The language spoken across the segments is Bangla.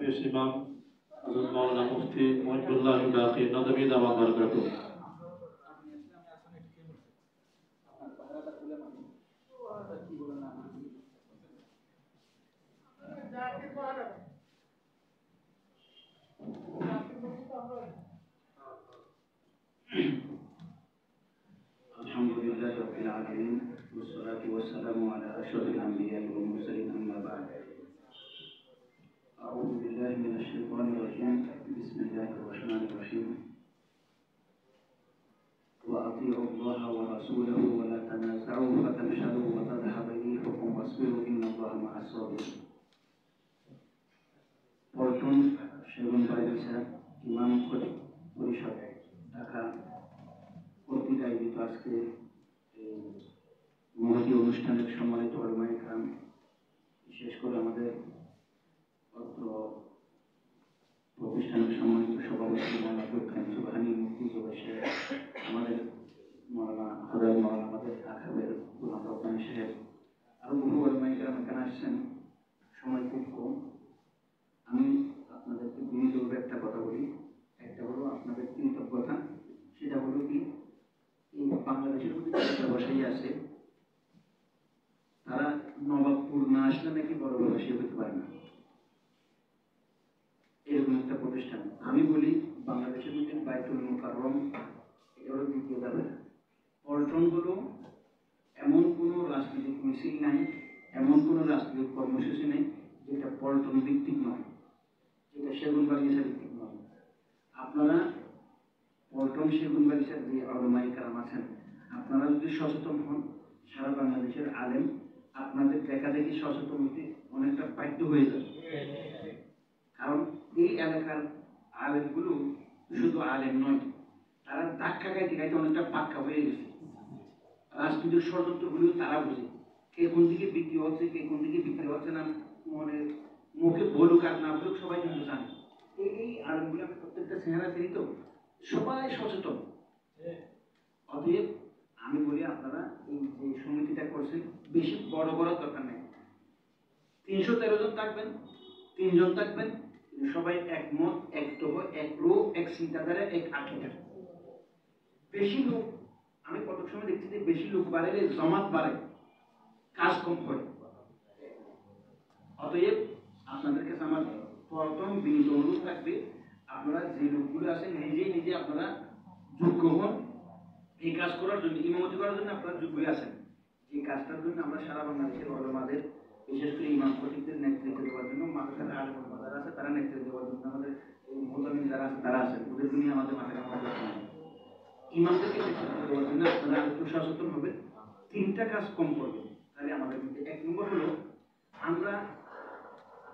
হাফেজ ইমাম হযরত মাওলানা মুফতি মুহিবুল্লাহ বাকি নদভী দাওয়াত বারাকাতুহু। আলহামদুলিল্লাহি রাব্বিল আলামিন ওয়াসসালাতু ওয়াসসালামু আলা আশরাফিল আমবিয়া ওয়াল মুরসালিন আম্মা বা'দ। আউযু বিল্লাহি মিনাশ শাইতানির রাজীম। বিসমিল্লাহির রাহমানির রাহিম। ওয়া আতিউ আল্লাহ ওয়া রাসূলাহু ওয়া লা তানাযাউ ফাতাফশালু ওয়া তাযহাবা রিহুকুম ওয়াসবিরু ইন্নাল্লাহা মা'আস সাবিরিন। পল্টন সেগুনবাগিচা ইমাম পরিষদ ঢাকা কর্তৃক আয়োজিত আজকে এই মহতী অনুষ্ঠানের সম্মানিত উলামায়ে কেরাম, বিশেষ করে আমাদের অত্র প্রতিষ্ঠানের সম্মানিত সভাপতি মৌলানা আব্দুল সুবহানী মুফতি জুবাইর, আমাদের মৌলানা হযরত মাওলানা আমাদের আখাবের গোলাম রব্বানী সাহেব, আরো বহু উলামায়ে কেরাম এখানে আসছেন। সময় খুব কম, আমি আপনাদেরকে বিনীতভাবে একটা কথা বলি। একটা হলো আপনাদের কৃতজ্ঞতা, সেটা হলো কি এই বাংলাদেশের মধ্যে ব্যবসায়ী আছে, তারা নবাবপুর না আসলে নাকি বড় ব্যবসায়ী হতে পারে না, এরকম একটা প্রতিষ্ঠান। আমি বলি বাংলাদেশের মধ্যে বাইতুল মুকাররম এটা হলো দ্বিতীয় ধাপে। পল্টনগুলো এমন কোনো রাজনৈতিক মিছিল নাই, এমন কোনো রাজনৈতিক কর্মসূচি নেই যেটা পল্টন ভিত্তিক নয়, যেটা সেগুনবাগিচা ভিত্তিক নয়। আপনারা পল্টন সেগুনবাগিচার যে উলামায়ে কেরাম আছেন, আপনারা যদি সচেতন হন, সারা বাংলাদেশের আলেম আপনাদের দেখা দেখি সচেতন হতে অনেকটা বাধ্য হয়ে যাবে। কারণ এই এলাকার আলেমগুলো শুধু আলেম নয়, তারা ধাক্কা খাইতে খাইতে অনেকটা পাক্কা হয়ে গেছে। রাজনৈতিক ষড়যন্ত্রগুলো তারা বোঝে, কে কোন দিকে বিক্রি হচ্ছে, কে কোন দিকে বিক্রি হচ্ছে না, মনে মুখে বলুক আর না বলুক সবাই কিন্তু জানে। এই আলেমগুলো আমি প্রত্যেকটা চেহারা চিনি, তো সবাই সচেতন। অতএব আমি বলি আপনারা এই যে সমিতিটা করছেন, বেশি বড় বড় দরকার নেই। 313 জন থাকবেন, 3 জন থাকবেন, সবাই একমত, এক দফা, এক রূপ, এক চিন্তাধারা, এক আকিদা। বেশি লোক, আমি কত সময় দেখছি যে বেশি লোক বাড়াইলে জমাত বাড়ে, কাজ কম হয়। অতএব আপনাদের কাছে আমার প্রথম বিনীত অনুরোধ থাকবে, আপনারা যে লোকগুলো আছেন নিজে আপনারা যোগ্য হন এই কাজ করার জন্য, ইমামতি করার জন্য আপনারা যোগ্য আছেন। এই কাজটার জন্য আমরা সারা বাংলাদেশের উলামাদের, বিশেষ করে ইমাম খতিবদের নেতৃত্ব দেওয়ার জন্য, মাদ্রাসার আলেম ওলামা যারা আছে তারা নেতৃত্ব দেওয়ার জন্য, আমাদের মুতামিন যারা আছে তারা আছেন, ওদের জন্য আমাদের মাথায় রাখার দরকার নেই। ইমামদেরকে নেতৃত্ব দেওয়ার জন্য আপনারা একটু সচেতন হবে, 3টা কাজ কম করবেন। তাহলে আমাদের মধ্যে 1 নম্বর হলো, আমরা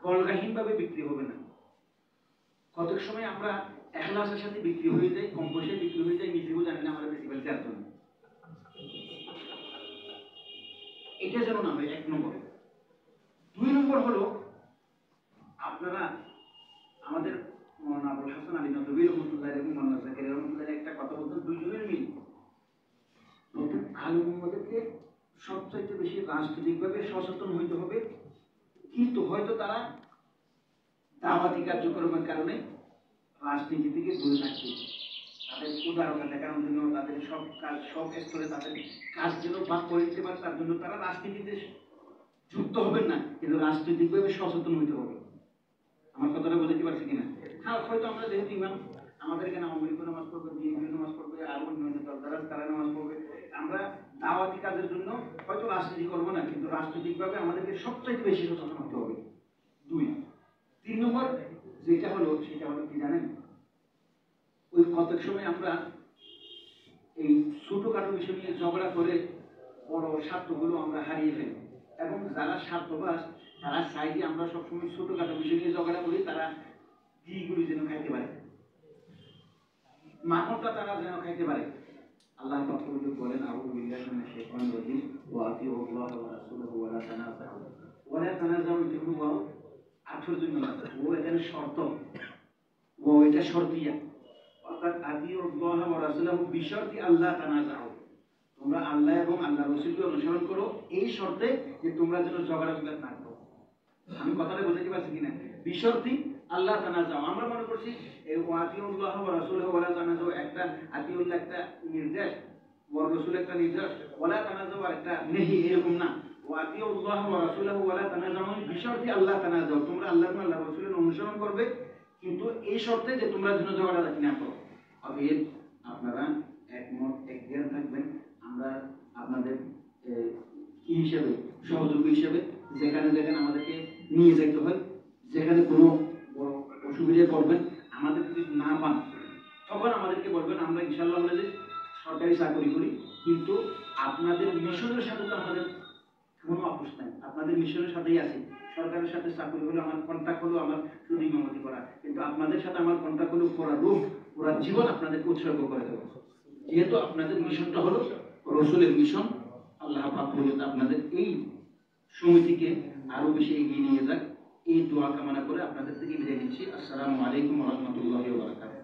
বলগাহীনভাবে বিক্রি হবে না। কত সময় আমরা এখলাসের সাথে বিক্রি হয়ে যাই, কম পয়সায় বিক্রি হয়ে যায়, নিজেও জানি না আমরা বেশি ফেলতে আর জন্য, এটা যেন না হয় 1 নম্বর। 2 নম্বর হলো, আপনারা আমাদের মৌলানা আবুল হাসান আলী নদভী রহমতুল্লাহ এবং মৌলানা জাকির রহমতুল্লাহ একটা কথা বলতেন, দুইজনের মিল নতুন আলেমদেরকে সবচাইতে বেশি রাজনৈতিকভাবে সচেতন হইতে হবে। কিন্তু হয়তো তারা দাওয়াতি কার্যক্রমের কারণে রাজনীতি থেকে দূরে থাকছে, তাদের উদারতা দেখানোর জন্য, তাদের সব কাজ সব স্তরে তাদের কাজ যেন ভাগ করে দিতে পারে, তার জন্য তারা রাজনীতিতে যুক্ত হবেন না, কিন্তু রাজনৈতিকভাবে সচেতন হইতে হবে। আমার কথাটা বুঝতে পারছি কিনা? হ্যাঁ, হয়তো আমরা যেহেতু ইমাম, আমাদের এখানে আওয়ামী লীগ নামাজ পড়বে, বিএনপি নামাজ পড়বে, আর অন্যান্য দল যারা তারা নামাজ পড়বে, আমরা দাওয়াতি কাজের জন্য হয়তো রাজনীতি করবো না, কিন্তু রাজনৈতিকভাবে আমাদেরকে সবচাইতে বেশি সচেতন হতে হবে। 2। 3 নম্বর যেটা হলো, সেটা হলো কি জানেন, ওই কত সময় আমরা এই ছোটখাটো বিষয় নিয়ে ঝগড়া করে বড় স্বার্থগুলো আমরা হারিয়ে ফেলি, এবং যারা স্বার্থবাস তারা চাই যে আমরা সবসময় ছোটখাটো বিষয় নিয়ে ঝগড়া করি, তারা ঘিগুলি যেন খাইতে পারে, মাখনটা তারা যেন খাইতে পারে। আল্লাহ পাক বলেন, আউযু বিল্লাহি মিনাশ শাইতানির রাজীম, ওয়া আতিউ আল্লাহ ওয়া রাসূলাহু ওয়া লা তানাযাউ ওয়া লা তানাযাউ তাফশালু। 8 জন্য ও এখানে শর্ত, ও এটা শর্তিয়া, অর্থাৎ আতিউ আল্লাহ ওয়া রাসূলাহু বিশর্তি আল্লাহ তানাযাউ, তোমরা আল্লাহ এবং আল্লাহর রাসূলকে অনুসরণ করো এই শর্তে যে তোমরা যেন ঝগড়া বিবাদ না করো। আমি কথাটা বুঝাতে পারছি কিনা? বিশর্তি আল্লাহ তানাজাও, আমরা মনে করছি এই ওয়াতিউল্লাহ ওয়া রাসূলুহু ওয়া লা তানাজাও একটা আতিউল্লাহ একটা নির্দেশ, ওয়া রাসূল একটা নির্দেশ, ওয়া লা তানাজাও একটা নেহি, এরকম না। ওয়াতিউল্লাহ ওয়া রাসূলুহু ওয়া লা তানাজাও বিশর্তে আল্লাহ তানাজাও, তোমরা আল্লাহ এবং আল্লাহর রাসূলের অনুসরণ করবে, কিন্তু এই শর্তে যে তোমরা যেন ঝগড়াঝাটি না করো। অতএব আপনারা একমত একজ্ঞান থাকবেন। আমরা আপনাদের কি হিসেবে, সহযোগী হিসেবে যেখানে যেখানে আমাদেরকে নিয়ে যেতে হয়, যেখানে কোনো বড় অসুবিধায় পড়বেন, আমাদের যদি না পান তখন আমাদেরকে বলবেন। আমরা ইনশাল্লাহ বলে যে সরকারি চাকরি করি, কিন্তু আপনাদের মিশনের সাথে তো আমাদের কোনো আপোষ নাই, আপনাদের মিশনের সাথেই আছি। সরকারের সাথে চাকরি হলো আমার কন্ট্যাক্ট হলো আমার শুধু ইমামতি করা, কিন্তু আপনাদের সাথে আমার কন্ট্যাক্ট হলো পুরা রূপ পুরা জীবন আপনাদেরকে উৎসর্গ করে দেবো। যেহেতু আপনাদের মিশনটা হলো রসুলের মিশন, আল্লাহ পাক বলুন আপনাদের এই সমিতিকে আরো বেশি এগিয়ে নিয়ে যাক, এই দোয়া কামনা করে আপনাদের থেকে বিদায় নিচ্ছি। আসসালামু আলাইকুম ওয়া রাহমাতুল্লাহি ওয়া বারাকাতুহু।